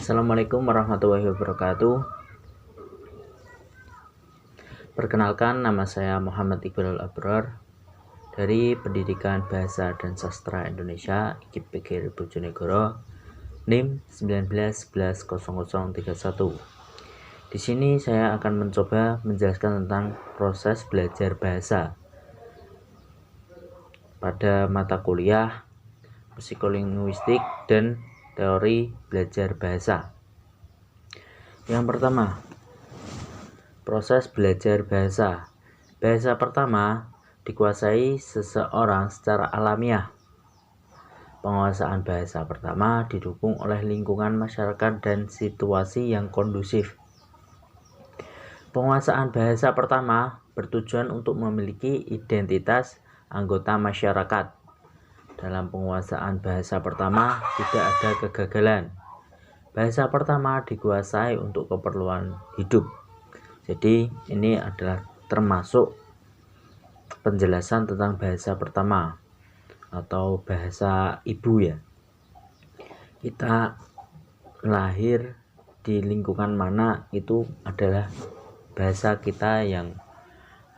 Assalamualaikum warahmatullahi wabarakatuh. Perkenalkan, nama saya Muhammad Iqbal Abrar dari Pendidikan Bahasa dan Sastra Indonesia IKIP PGRI Bojonegoro, NIM 19110031. Di sini saya akan mencoba menjelaskan tentang proses belajar bahasa pada mata kuliah psikolinguistik dan teori belajar bahasa. Yang pertama, proses belajar bahasa. Bahasa pertama dikuasai seseorang secara alamiah. Penguasaan bahasa pertama didukung oleh lingkungan masyarakat dan situasi yang kondusif. Penguasaan bahasa pertama bertujuan untuk memiliki identitas anggota masyarakat. Dalam penguasaan bahasa pertama tidak ada kegagalan. Bahasa pertama dikuasai untuk keperluan hidup. Jadi ini adalah termasuk penjelasan tentang bahasa pertama atau bahasa ibu ya. Kita lahir di lingkungan mana, itu adalah bahasa kita yang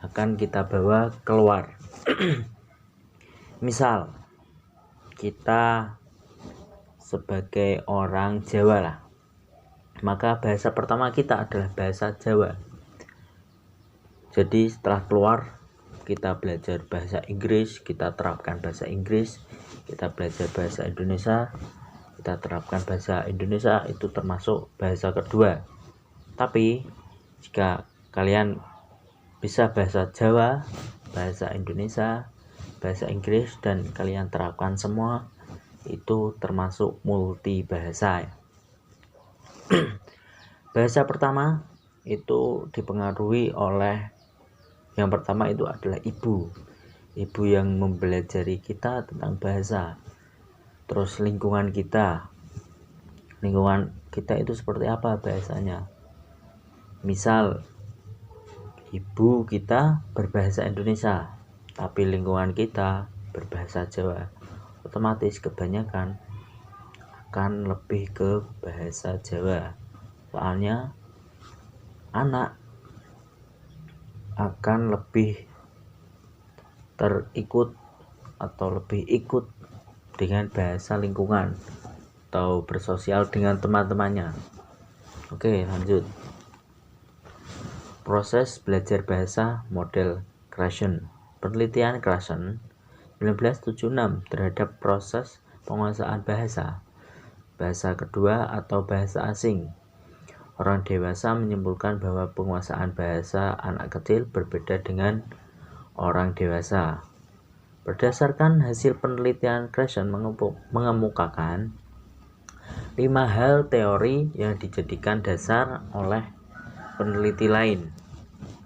akan kita bawa keluar. Misal kita sebagai orang Jawa lah, maka bahasa pertama kita adalah bahasa Jawa. Jadi setelah keluar kita belajar bahasa Inggris, kita terapkan bahasa Inggris. Kita belajar bahasa Indonesia, kita terapkan bahasa Indonesia, itu termasuk bahasa kedua. Tapi jika kalian bisa bahasa Jawa, bahasa Indonesia, bahasa Inggris, dan kalian terapkan semua, itu termasuk multi bahasa. Bahasa pertama itu dipengaruhi oleh, yang pertama itu adalah ibu yang mempelajari kita tentang bahasa. Terus lingkungan kita itu seperti apa bahasanya. Misal ibu kita berbahasa Indonesia tapi lingkungan kita berbahasa Jawa, otomatis kebanyakan akan lebih ke bahasa Jawa. Soalnya anak akan lebih terikut atau lebih ikut dengan bahasa lingkungan atau bersosial dengan teman-temannya. Oke, lanjut. Proses belajar bahasa model Krashen. Penelitian Krashen 1976 terhadap proses penguasaan bahasa kedua atau bahasa asing. Orang dewasa menyimpulkan bahwa penguasaan bahasa anak kecil berbeda dengan orang dewasa. Berdasarkan hasil penelitian, Krashen mengemukakan 5 hal teori yang dijadikan dasar oleh peneliti lain.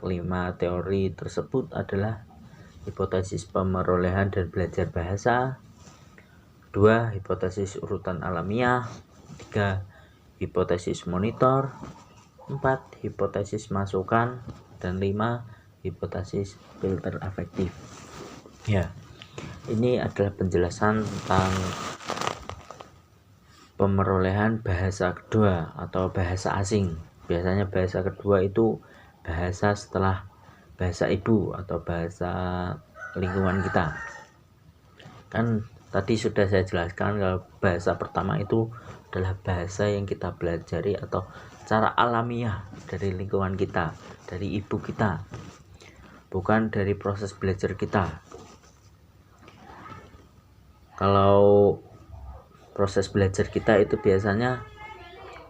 Kelima teori tersebut adalah hipotesis pemerolehan dan belajar bahasa, 2. Hipotesis urutan alamiah, 3. Hipotesis monitor, 4. Hipotesis masukan, dan 5. Hipotesis filter afektif. Ya, ini adalah penjelasan tentang pemerolehan bahasa kedua atau bahasa asing. Biasanya bahasa kedua itu bahasa setelah bahasa ibu atau bahasa lingkungan kita. Kan tadi sudah saya jelaskan kalau bahasa pertama itu adalah bahasa yang kita pelajari atau cara alamiah dari lingkungan kita, dari ibu kita, bukan dari proses belajar kita. Kalau proses belajar kita itu biasanya,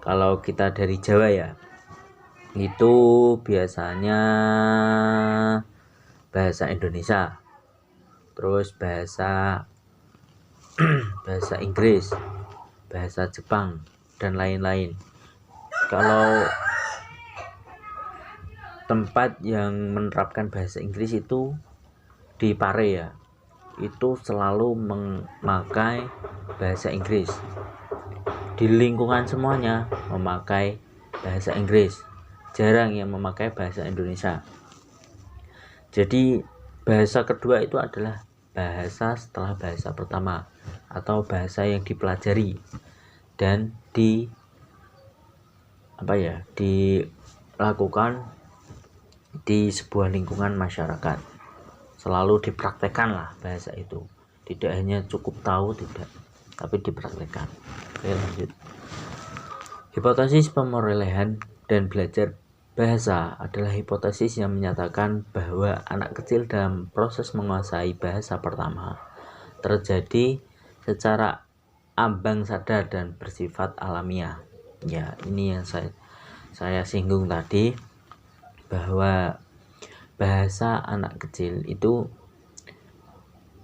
kalau kita dari Jawa ya, itu biasanya bahasa Indonesia, terus bahasa Inggris, bahasa Jepang, dan lain-lain. Kalau tempat yang menerapkan bahasa Inggris itu di Pare ya, itu selalu memakai bahasa Inggris. Di lingkungan semuanya memakai bahasa Inggris, jarang yang memakai bahasa Indonesia. Jadi bahasa kedua itu adalah bahasa setelah bahasa pertama atau bahasa yang dipelajari dan dilakukan di sebuah lingkungan masyarakat. Selalu dipraktekkan lah bahasa itu, tidak hanya cukup tahu, tidak, tapi dipraktekkan. Oke, lanjut. Hipotesis pemerolehan dan belajar bahasa adalah hipotesis yang menyatakan bahwa anak kecil dalam proses menguasai bahasa pertama terjadi secara ambang sadar dan bersifat alamiah. Ya, ini yang saya singgung tadi, bahwa bahasa anak kecil itu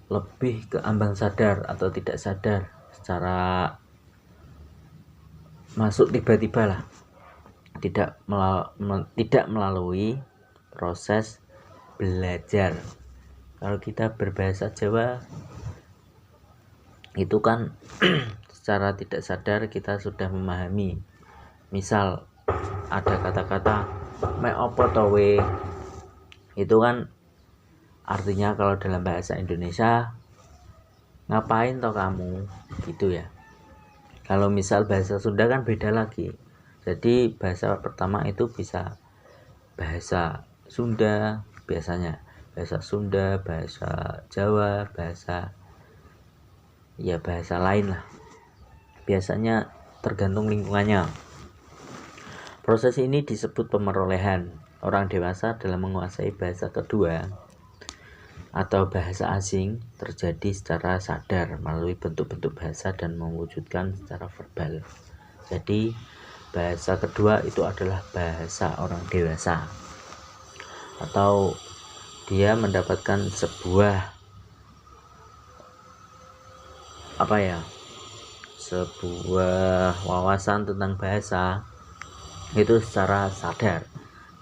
lebih ke ambang sadar atau tidak sadar, secara masuk tiba-tiba lah, tidak melalui proses belajar. Kalau kita berbahasa Jawa itu kan secara tidak sadar kita sudah memahami. Misal ada kata-kata mek opo to we, itu kan artinya kalau dalam bahasa Indonesia ngapain toh kamu, gitu ya. Kalau misal bahasa Sunda kan beda lagi. Jadi bahasa pertama itu bisa bahasa Sunda, biasanya bahasa Sunda, bahasa Jawa, bahasa lain lah. Biasanya tergantung lingkungannya. Proses ini disebut pemerolehan. Orang dewasa dalam menguasai bahasa kedua atau bahasa asing terjadi secara sadar melalui bentuk-bentuk bahasa dan mewujudkan secara verbal. Jadi bahasa kedua itu adalah bahasa orang dewasa, atau dia mendapatkan sebuah wawasan tentang bahasa itu secara sadar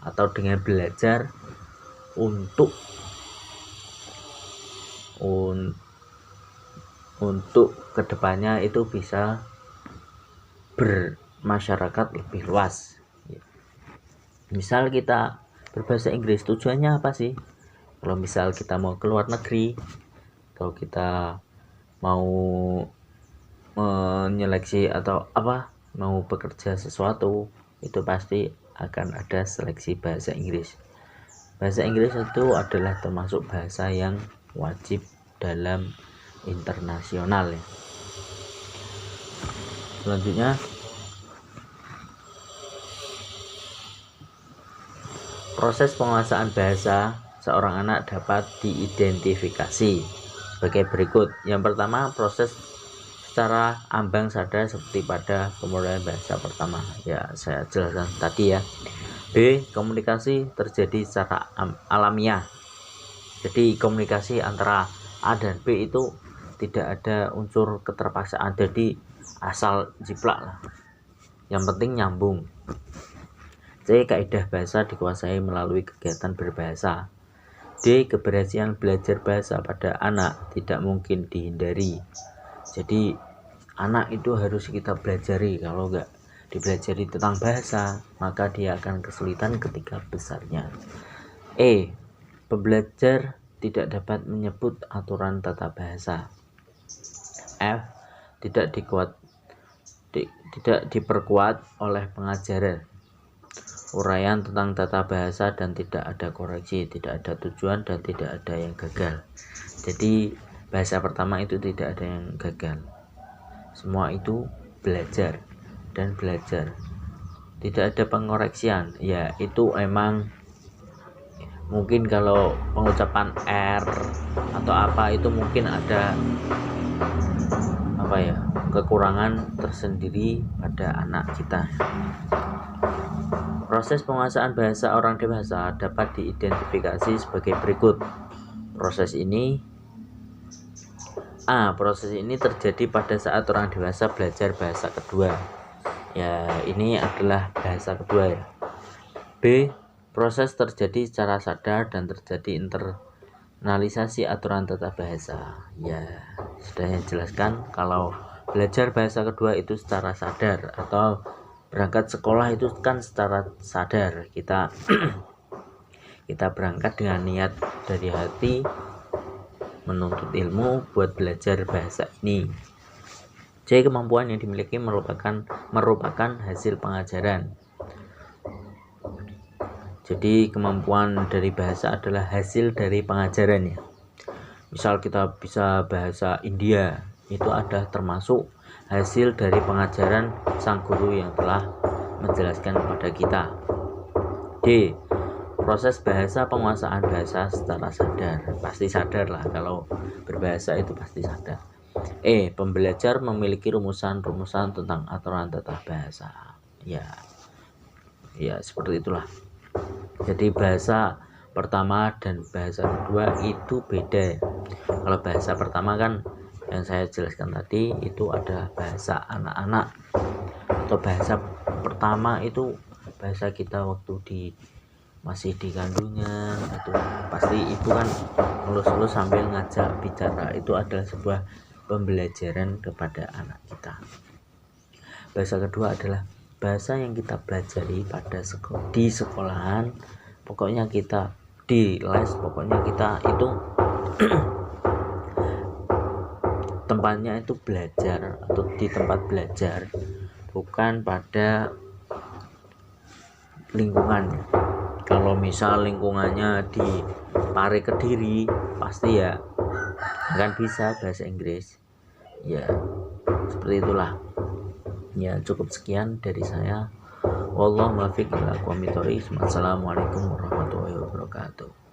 atau dengan belajar untuk kedepannya itu bisa bermasyarakat lebih luas. Misal kita berbahasa Inggris, tujuannya apa sih? Kalau misal kita mau keluar negeri, kalau kita mau menyeleksi atau mau bekerja sesuatu, itu pasti akan ada seleksi bahasa Inggris. Bahasa Inggris itu adalah termasuk bahasa yang wajib dalam internasional ya. Selanjutnya, proses penguasaan bahasa seorang anak dapat diidentifikasi sebagai berikut. Yang pertama, proses secara ambang sadar seperti pada pemerolehan bahasa pertama. Ya, saya jelaskan tadi ya. B. Komunikasi terjadi secara alamiah. Jadi komunikasi antara A dan B itu tidak ada unsur keterpaksaan, jadi asal jiplak lah, yang penting nyambung. C. Kaidah bahasa dikuasai melalui kegiatan berbahasa. D. Keberhasilan belajar bahasa pada anak tidak mungkin dihindari. Jadi anak itu harus kita pelajari. Kalau enggak dipelajari tentang bahasa, maka dia akan kesulitan ketika besarnya. E. Pembelajar tidak dapat menyebut aturan tata bahasa. F. Tidak diperkuat oleh pengajaran, uraian tentang tata bahasa, dan tidak ada koreksi, tidak ada tujuan, dan tidak ada yang gagal. Jadi bahasa pertama itu tidak ada yang gagal, semua itu belajar dan belajar, tidak ada pengoreksian. Ya, itu emang mungkin kalau pengucapan R atau apa itu mungkin ada kekurangan tersendiri pada anak kita. Proses penguasaan bahasa orang dewasa dapat diidentifikasi sebagai berikut. Proses ini terjadi pada saat orang dewasa belajar bahasa kedua. Ya, ini adalah bahasa kedua ya. B. Proses terjadi secara sadar dan terjadi internalisasi aturan tata bahasa. Ya, sudah saya jelaskan kalau belajar bahasa kedua itu secara sadar, atau berangkat sekolah itu kan secara sadar. Kita berangkat dengan niat dari hati menuntut ilmu buat belajar bahasa ini. C. Kemampuan yang dimiliki merupakan hasil pengajaran. Jadi kemampuan dari bahasa adalah hasil dari pengajarannya. Misal kita bisa bahasa India, itu ada termasuk hasil dari pengajaran sang guru yang telah menjelaskan kepada kita. D. Proses bahasa, penguasaan bahasa secara sadar. Pasti sadar lah, kalau berbahasa itu pasti sadar. E. Pembelajar memiliki rumusan-rumusan tentang aturan tata bahasa. Ya seperti itulah. Jadi bahasa pertama dan bahasa kedua itu beda. Kalau bahasa pertama kan yang saya jelaskan tadi itu ada bahasa anak-anak, atau bahasa pertama itu bahasa kita waktu masih di kandungan. Itu pasti itu kan ngelus-ngelus sambil ngajak bicara, itu adalah sebuah pembelajaran kepada anak kita. Bahasa kedua adalah bahasa yang kita pelajari di sekolahan, pokoknya kita di les, pokoknya kita itu tempatnya itu belajar atau di tempat belajar, bukan pada lingkungannya. Kalau misal lingkungannya di Pare Kediri, pasti ya akan bisa bahasa Inggris. Ya seperti itulah. Ya cukup sekian dari saya. Wallahu muwaffiq ila aqwamit thoriq. Assalamualaikum warahmatullahi wabarakatuh.